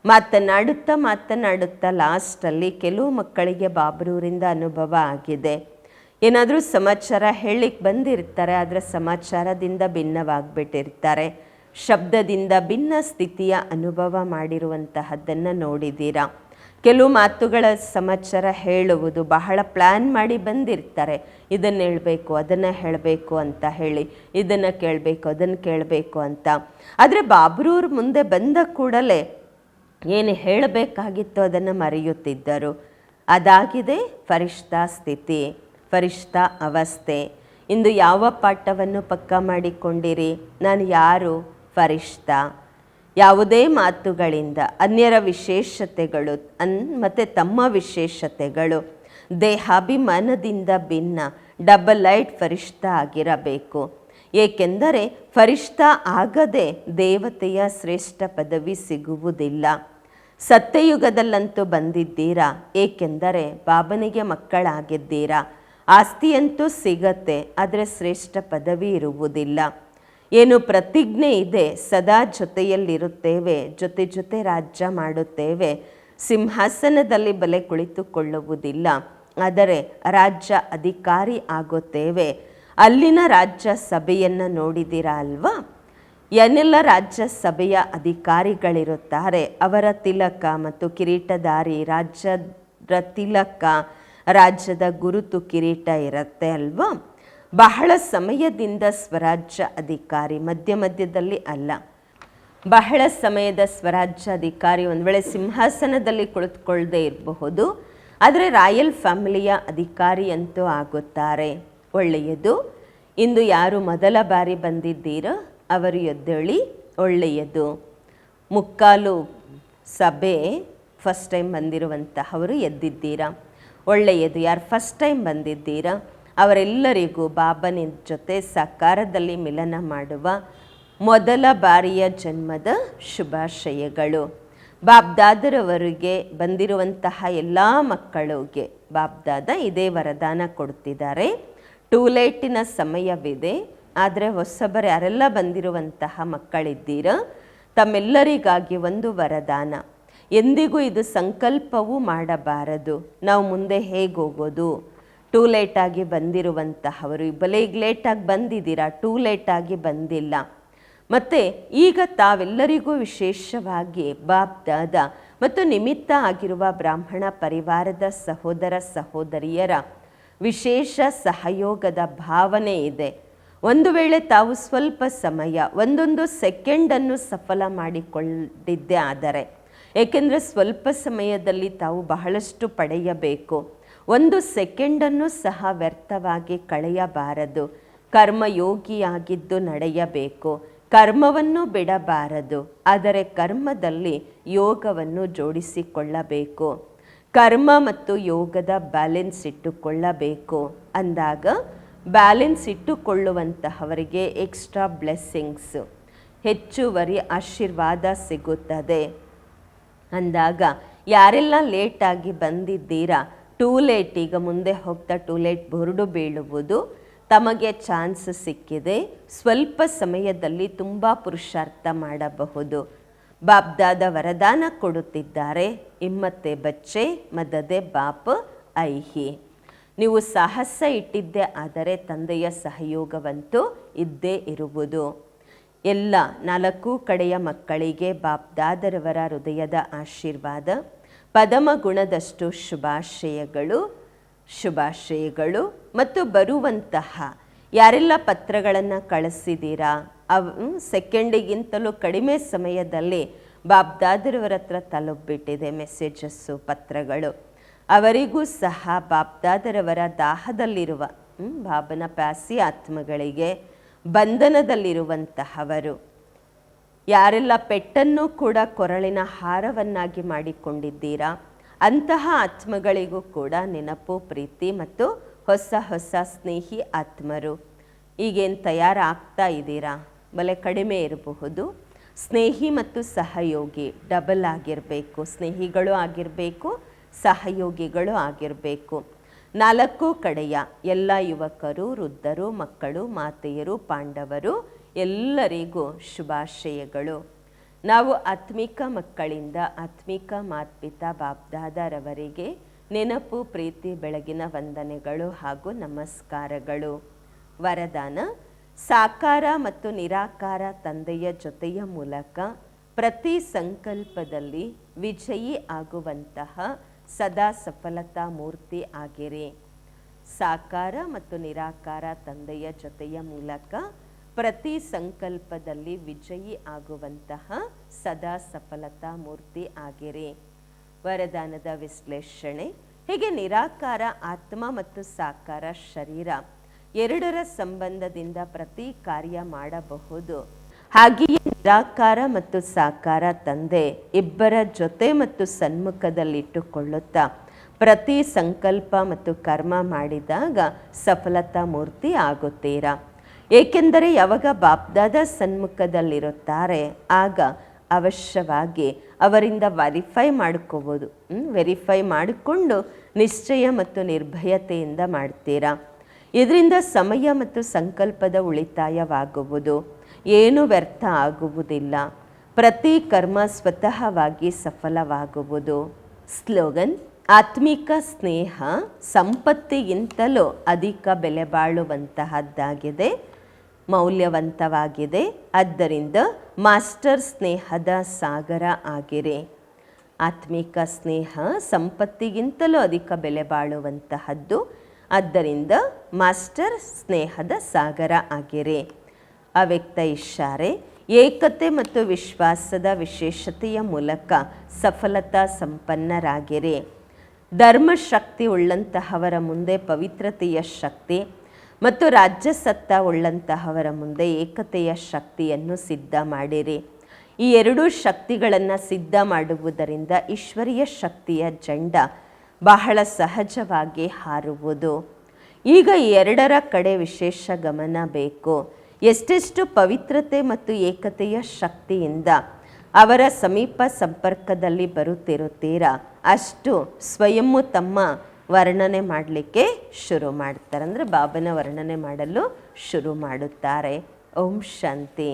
ಮಾತನಾಡುತ್ತಾ ಲಾಸ್ಟಲ್ಲಿ ಕೆಲವು ಮಕ್ಕಳಿಗೆ ಬಾಬರೂರಿಂದ ಅನುಭವ ಆಗಿದೆ. ಏನಾದರೂ ಸಮಾಚಾರ ಹೇಳಲಿಕ್ಕೆ ಬಂದಿರ್ತಾರೆ, ಆದರೆ ಸಮಾಚಾರದಿಂದ ಭಿನ್ನವಾಗಿಬಿಟ್ಟಿರ್ತಾರೆ. ಶಬ್ದದಿಂದ ಭಿನ್ನ ಸ್ಥಿತಿಯ ಅನುಭವ ಮಾಡಿರುವಂತಹದ್ದನ್ನು ನೋಡಿದ್ದೀರಾ. ಕೆಲವು ಮಾತುಗಳ ಸಮಾಚಾರ ಹೇಳುವುದು ಬಹಳ ಪ್ಲ್ಯಾನ್ ಮಾಡಿ ಬಂದಿರ್ತಾರೆ. ಇದನ್ನು ಹೇಳಬೇಕು, ಅದನ್ನು ಹೇಳಬೇಕು ಅಂತ ಹೇಳಿ, ಇದನ್ನು ಕೇಳಬೇಕು, ಅದನ್ನು ಕೇಳಬೇಕು ಅಂತ. ಆದರೆ ಬಾಬ್ರೂರ್ ಮುಂದೆ ಬಂದ ಕೂಡಲೇ ಏನು ಹೇಳಬೇಕಾಗಿತ್ತು ಅದನ್ನು ಮರೆಯುತ್ತಿದ್ದರು. ಅದಾಗಿದೆ ಫರಿಷ್ಠಾ ಸ್ಥಿತಿ, ಫರಿಷ್ಠಾ ಅವಸ್ಥೆ. ಇಂದು ಯಾವ ಪಾಠವನ್ನು ಪಕ್ಕಾ ಮಾಡಿಕೊಂಡಿರಿ? ನಾನು ಯಾರು? ಫರಿಷ್ಠ. ಯಾವುದೇ ಮಾತುಗಳಿಂದ ಅನ್ಯರ ವಿಶೇಷತೆಗಳು ಮತ್ತು ತಮ್ಮ ವಿಶೇಷತೆಗಳು ದೇಹಾಭಿಮಾನದಿಂದ ಭಿನ್ನ ಡಬಲ್ ಲೈಟ್ ಫರಿಷ್ಠ ಆಗಿರಬೇಕು. ಏಕೆಂದರೆ ಫರಿಷ್ಠ ಆಗದೆ ದೇವತೆಯ ಶ್ರೇಷ್ಠ ಪದವಿ ಸಿಗುವುದಿಲ್ಲ. ಸತ್ಯಯುಗದಲ್ಲಂತೂ ಬಂದಿದ್ದೀರಾ, ಏಕೆಂದರೆ ಬಾಬನಿಗೆ ಮಕ್ಕಳಾಗಿದ್ದೀರಾ. ಆಸ್ತಿಯಂತೂ ಸಿಗತ್ತೆ, ಆದರೆ ಶ್ರೇಷ್ಠ ಪದವಿ ಇರುವುದಿಲ್ಲ. ಏನು ಪ್ರತಿಜ್ಞೆ ಇದೆ, ಸದಾ ಜೊತೆಯಲ್ಲಿರುತ್ತೇವೆ, ಜೊತೆ ರಾಜ್ಯ ಮಾಡುತ್ತೇವೆ, ಸಿಂಹಾಸನದಲ್ಲಿ ಬಲೆ ಕುಳಿತುಕೊಳ್ಳುವುದಿಲ್ಲ, ಆದರೆ ರಾಜ್ಯ ಅಧಿಕಾರಿ ಆಗುತ್ತೇವೆ. ಅಲ್ಲಿನ ರಾಜ್ಯ ಸಭೆಯನ್ನು ನೋಡಿದ್ದೀರಾ ಅಲ್ವಾ? ಏನೆಲ್ಲ ರಾಜ್ಯ ಸಭೆಯ ಅಧಿಕಾರಿಗಳಿರುತ್ತಾರೆ, ಅವರ ತಿಲಕ ಮತ್ತು ಕಿರೀಟಧಾರಿ, ರಾಜ್ಯದ ತಿಲಕ, ರಾಜ್ಯದ ಗುರುತು ಕಿರೀಟ ಇರುತ್ತೆ ಅಲ್ವಾ? ಬಹಳ ಸಮಯದಿಂದ ಸ್ವರಾಜ್ಯ ಅಧಿಕಾರಿ, ಮಧ್ಯದಲ್ಲಿ ಅಲ್ಲ. ಬಹಳ ಸಮಯದ ಸ್ವರಾಜ್ಯ ಅಧಿಕಾರಿ ಒಂದು ವೇಳೆ ಸಿಂಹಾಸನದಲ್ಲಿ ಕುಳಿತುಕೊಳ್ಳದೆ ಇರಬಹುದು, ಆದರೆ ರಾಯಲ್ ಫ್ಯಾಮಿಲಿಯ ಅಧಿಕಾರಿ ಅಂತೂ ಆಗುತ್ತಾರೆ. ಒಳ್ಳೆಯದು. ಇಂದು ಯಾರು ಮೊದಲ ಬಾರಿ ಬಂದಿದ್ದೀರೋ ಅವರು ಎದ್ದೇಳಿ. ಒಳ್ಳೆಯದು. ಮುಕ್ಕಾಲು ಸಭೆ ಫಸ್ಟ್ ಟೈಮ್ ಬಂದಿರುವಂತಹವರು ಎದ್ದಿದ್ದೀರಾ. ಒಳ್ಳೆಯದು. ಯಾರು ಫಸ್ಟ್ ಟೈಮ್ ಬಂದಿದ್ದೀರಾ ಅವರೆಲ್ಲರಿಗೂ ಬಾಬನ ಜೊತೆ ಸಾಕಾರದಲ್ಲಿ ಮಿಲನ ಮಾಡುವ ಮೊದಲ ಬಾರಿಯ ಜನ್ಮದ ಶುಭಾಶಯಗಳು. ಬಾಬ್ದಾದರವರಿಗೆ ಬಂದಿರುವಂತಹ ಎಲ್ಲ ಮಕ್ಕಳಿಗೆ ಬಾಬ್ದಾದ ಇದೇ ವರದಾನ ಕೊಡ್ತಿದ್ದಾರೆ. ಟೂಲೇಟಿನ ಸಮಯವಿದೆ, ಆದರೆ ಹೊಸಬರು ಯಾರೆಲ್ಲ ಬಂದಿರುವಂತಹ ಮಕ್ಕಳಿದ್ದೀರಾ, ತಮ್ಮೆಲ್ಲರಿಗಾಗಿ ಒಂದು ವರದಾನ. ಎಂದಿಗೂ ಇದು ಸಂಕಲ್ಪವೂ ಮಾಡಬಾರದು, ನಾವು ಮುಂದೆ ಹೇಗೆ ಹೋಗೋದು. ಟೂ ಲೇಟಾಗಿ ಬಂದಿರುವಂತಹವರು, ಬಲೇಗ್ ಲೇಟಾಗಿ ಬಂದಿದ್ದೀರಾ, ಟೂ ಲೇಟಾಗಿ ಬಂದಿಲ್ಲ. ಮತ್ತು ಈಗ ತಾವೆಲ್ಲರಿಗೂ ವಿಶೇಷವಾಗಿ ಬಾಬ್ದಾದ ಮತ್ತು ನಿಮಿತ್ತ ಆಗಿರುವ ಬ್ರಾಹ್ಮಣ ಪರಿವಾರದ ಸಹೋದರ ಸಹೋದರಿಯರ ವಿಶೇಷ ಸಹಯೋಗದ ಭಾವನೆ ಇದೆ. ಒಂದು ವೇಳೆ ತಾವು ಸ್ವಲ್ಪ ಸಮಯ ಒಂದೊಂದು ಸೆಕೆಂಡನ್ನು ಸಫಲ ಮಾಡಿಕೊಂಡಿದ್ದೇ ಆದರೆ, ಏಕೆಂದರೆ ಸ್ವಲ್ಪ ಸಮಯದಲ್ಲಿ ತಾವು ಬಹಳಷ್ಟು ಪಡೆಯಬೇಕು. ಒಂದು ಸೆಕೆಂಡನ್ನು ಸಹ ವ್ಯರ್ಥವಾಗಿ ಕಳೆಯಬಾರದು. ಕರ್ಮಯೋಗಿಯಾಗಿದ್ದು ನಡೆಯಬೇಕು. ಕರ್ಮವನ್ನು ಬಿಡಬಾರದು, ಆದರೆ ಕರ್ಮದಲ್ಲಿ ಯೋಗವನ್ನು ಜೋಡಿಸಿಕೊಳ್ಳಬೇಕು. ಕರ್ಮ ಮತ್ತು ಯೋಗದ ಬ್ಯಾಲೆನ್ಸ್ ಇಟ್ಟುಕೊಳ್ಳಬೇಕು. ಅಂದಾಗ ಬ್ಯಾಲೆನ್ಸ್ ಇಟ್ಟುಕೊಳ್ಳುವಂತಹವರಿಗೆ ಎಕ್ಸ್ಟ್ರಾ ಬ್ಲೆಸ್ಸಿಂಗ್ಸ್, ಹೆಚ್ಚುವರಿ ಆಶೀರ್ವಾದ ಸಿಗುತ್ತದೆ. ಅಂದಾಗ ಯಾರೆಲ್ಲ ಲೇಟಾಗಿ ಬಂದಿದ್ದೀರಾ, ಟೂ ಲೇಟ್, ಈಗ ಮುಂದೆ ಹೋಗ್ತಾ ಟೂ ಲೇಟ್ ಬೋರ್ಡು ಬೀಳುವುದು, ತಮಗೆ ಚಾನ್ಸ್ ಸಿಕ್ಕಿದೆ. ಸ್ವಲ್ಪ ಸಮಯದಲ್ಲಿ ತುಂಬ ಪುರುಷಾರ್ಥ ಮಾಡಬಹುದು. ಬಾಬ್ದಾದ ವರದಾನ ಕೊಡುತ್ತಿದ್ದಾರೆ, ಹಿಮ್ಮತ್ತೆ ಬಚ್ಚೆ ಮದದೆ ಬಾಪ್ ಐಹಿ. ನೀವು ಸಾಹಸ ಇಟ್ಟಿದ್ದೇ ಆದರೆ ತಂದೆಯ ಸಹಯೋಗವಂತೂ ಇದ್ದೇ ಇರುವುದು. ಎಲ್ಲ 4 ಕಡೆಯ ಮಕ್ಕಳಿಗೆ ಬಾಪ್ದಾದರವರ ಹೃದಯದ ಆಶೀರ್ವಾದ, ಪದಮ ಗುಣದಷ್ಟು ಶುಭಾಶಯಗಳು ಶುಭಾಶಯಗಳು. ಮತ್ತು ಬರುವಂತಹ ಯಾರೆಲ್ಲ ಪತ್ರಗಳನ್ನು ಕಳಿಸಿದ್ದೀರಾ, ಸೆಕೆಂಡಿಗಿಂತಲೂ ಕಡಿಮೆ ಸಮಯದಲ್ಲಿ ಬಾಪ್ದಾದರವರ ಹತ್ರ ತಲುಪಿಬಿಟ್ಟಿದೆ ಮೆಸೇಜಸ್ಸು, ಪತ್ರಗಳು. ಅವರಿಗೂ ಸಹ ಬಾಪ್ದಾದರವರ ದಾಹದಲ್ಲಿರುವ ಬಾಬನ ಪ್ಯಾಸಿ ಆತ್ಮಗಳಿಗೆ, ಬಂಧನದಲ್ಲಿರುವಂತಹವರು, ಯಾರೆಲ್ಲ ಪೆಟ್ಟನ್ನು ಕೂಡ ಕೊರಳಿನ ಹಾರವನ್ನಾಗಿ ಮಾಡಿಕೊಂಡಿದ್ದೀರಾ, ಅಂತಹ ಆತ್ಮಗಳಿಗೂ ಕೂಡ ನೆನಪು, ಪ್ರೀತಿ ಮತ್ತು ಹೊಸ ಹೊಸ ಸ್ನೇಹಿ ಆತ್ಮರು. ಈಗೇನು ತಯಾರಾಗ್ತಾ ಇದ್ದೀರಾ, ಬಲೆ ಕಡಿಮೆ ಇರಬಹುದು. ಸ್ನೇಹಿ ಮತ್ತು ಸಹಯೋಗಿ ಡಬಲ್ ಆಗಿರಬೇಕು. ಸ್ನೇಹಿಗಳು ಆಗಿರಬೇಕು, ಸಹಯೋಗಿಗಳು ಆಗಿರಬೇಕು. 4 ಕಡೆಯ ಎಲ್ಲ ಯುವಕರು, ವೃದ್ಧರು, ಮಕ್ಕಳು, ಮಾತೆಯರು, ಪಾಂಡವರು ಎಲ್ಲರಿಗೂ ಶುಭಾಶಯಗಳು. ನಾವು ಆತ್ಮಿಕ ಮಕ್ಕಳಿಂದ ಆತ್ಮಿಕ ಮಾತ್ಪಿತಾ ಬಾಪ್ದಾದರವರಿಗೆ ನೆನಪು, ಪ್ರೀತಿ, ಬೆಳಗಿನ ವಂದನೆಗಳು ಹಾಗೂ ನಮಸ್ಕಾರಗಳು. ವರದಾನ: ಸಾಕಾರ ಮತ್ತು ನಿರಾಕಾರ ತಂದೆಯ ಜೊತೆಯ ಮೂಲಕ ಪ್ರತಿ ಸಂಕಲ್ಪದಲ್ಲಿ ವಿಜಯಿ ಆಗುವಂತಹ ಸದಾ ಸಫಲತಾ ಮೂರ್ತಿ ಆಗಿರಿ. ಸಾಕಾರ ಮತ್ತು ನಿರಾಕಾರ ತಂದೆಯ ಜೊತೆಯ ಮೂಲಕ ಪ್ರತಿ ಸಂಕಲ್ಪದಲ್ಲಿ ವಿಜಯಿ ಆಗುವಂತಹ ಸದಾ ಸಫಲತಾ ಮೂರ್ತಿ ಆಗಿರಿ. ವರದಾನದ ವಿಶ್ಲೇಷಣೆ: ಹೀಗೆ ನಿರಾಕಾರ ಆತ್ಮ ಮತ್ತು ಸಾಕಾರ ಶರೀರ ಎರಡರ ಸಂಬಂಧದಿಂದ ಪ್ರತಿ ಕಾರ್ಯ ಮಾಡಬಹುದು. ಹಾಗೆಯೇ ನಿರಾಕಾರ ಮತ್ತು ಸಾಕಾರ ತಂದೆ ಇಬ್ಬರ ಜೊತೆ ಮತ್ತು ಸನ್ಮುಖದಲ್ಲಿಟ್ಟುಕೊಳ್ಳುತ್ತಾ ಪ್ರತಿ ಸಂಕಲ್ಪ ಮತ್ತು ಕರ್ಮ ಮಾಡಿದಾಗ ಸಫಲತಾ ಮೂರ್ತಿ ಆಗುತ್ತೀರಾ. ಏಕೆಂದರೆ ಯಾವಾಗ ಬಾಪ್ದಾದ ಸನ್ಮುಖದಲ್ಲಿರುತ್ತಾರೆ ಆಗ ಅವಶ್ಯವಾಗಿ ಅವರಿಂದ ವೆರಿಫೈ ಮಾಡಿಕೊಂಡು ನಿಶ್ಚಯ ಮತ್ತು ನಿರ್ಭಯತೆಯಿಂದ ಮಾಡ್ತೀರಾ. ಇದರಿಂದ ಸಮಯ ಮತ್ತು ಸಂಕಲ್ಪದ ಉಳಿತಾಯವಾಗುವುದು, ಏನು ವ್ಯರ್ಥ ಆಗುವುದಿಲ್ಲ. ಪ್ರತಿ ಕರ್ಮ ಸ್ವತಃವಾಗಿ ಸಫಲವಾಗುವುದು. ಸ್ಲೋಗನ್: ಆತ್ಮಿಕ ಸ್ನೇಹ ಸಂಪತ್ತಿಗಿಂತಲೂ ಅಧಿಕ ಬೆಲೆ ಬಾಳುವಂತಹದ್ದಾಗಿದೆ, ಮೌಲ್ಯವಂತವಾಗಿದೆ. ಆದ್ದರಿಂದ ಮಾಸ್ಟರ್ ಸ್ನೇಹದ ಸಾಗರ ಆಗಿರಿ. ಆತ್ಮಿಕ ಸ್ನೇಹ ಸಂಪತ್ತಿಗಿಂತಲೂ ಅಧಿಕ ಬೆಲೆ ಬಾಳುವಂತಹದ್ದು, ಆದ್ದರಿಂದ ಮಾಸ್ಟರ್ ಸ್ನೇಹದ ಸಾಗರ ಆಗಿರಿ. ಅವ್ಯಕ್ತ ಇಶಾರೆ: ಏಕತೆ ಮತ್ತು ವಿಶ್ವಾಸದ ವಿಶೇಷತೆಯ ಮೂಲಕ ಸಫಲತಾ ಸಂಪನ್ನರಾಗಿರಿ. ಧರ್ಮಶಕ್ತಿ ಉಳ್ಳಂತಹವರ ಮುಂದೆ ಪವಿತ್ರತೆಯ ಶಕ್ತಿ ಮತ್ತು ರಾಜ್ಯಸತ್ತ ಉಳ್ಳಂತಹವರ ಮುಂದೆ ಏಕತೆಯ ಶಕ್ತಿಯನ್ನು ಸಿದ್ಧ ಮಾಡಿರಿ. ಈ ಎರಡೂ ಶಕ್ತಿಗಳನ್ನು ಸಿದ್ಧ ಮಾಡುವುದರಿಂದ ಈಶ್ವರೀಯ ಶಕ್ತಿಯ ಜೆಂಡ ಬಹಳ ಸಹಜವಾಗಿ ಹಾರುವುದು. ಈಗ ಈ ಎರಡರ ಕಡೆ ವಿಶೇಷ ಗಮನ ಬೇಕು. ಎಷ್ಟೆಷ್ಟು ಪವಿತ್ರತೆ ಮತ್ತು ಏಕತೆಯ ಶಕ್ತಿಯಿಂದ ಅವರ ಸಮೀಪ ಸಂಪರ್ಕದಲ್ಲಿ ಬರುತ್ತಿರುತ್ತೀರಾ ಅಷ್ಟು ಸ್ವಯಂ ತಮ್ಮ ವರ್ಣನೆ ಮಾಡಲಿಕ್ಕೆ ಶುರು ಮಾಡ್ತಾರೆ. ಅಂದರೆ ಬಾಬನ ವರ್ಣನೆ ಮಾಡಲು ಶುರು ಮಾಡುತ್ತಾರೆ. ಓಂ ಶಾಂತಿ.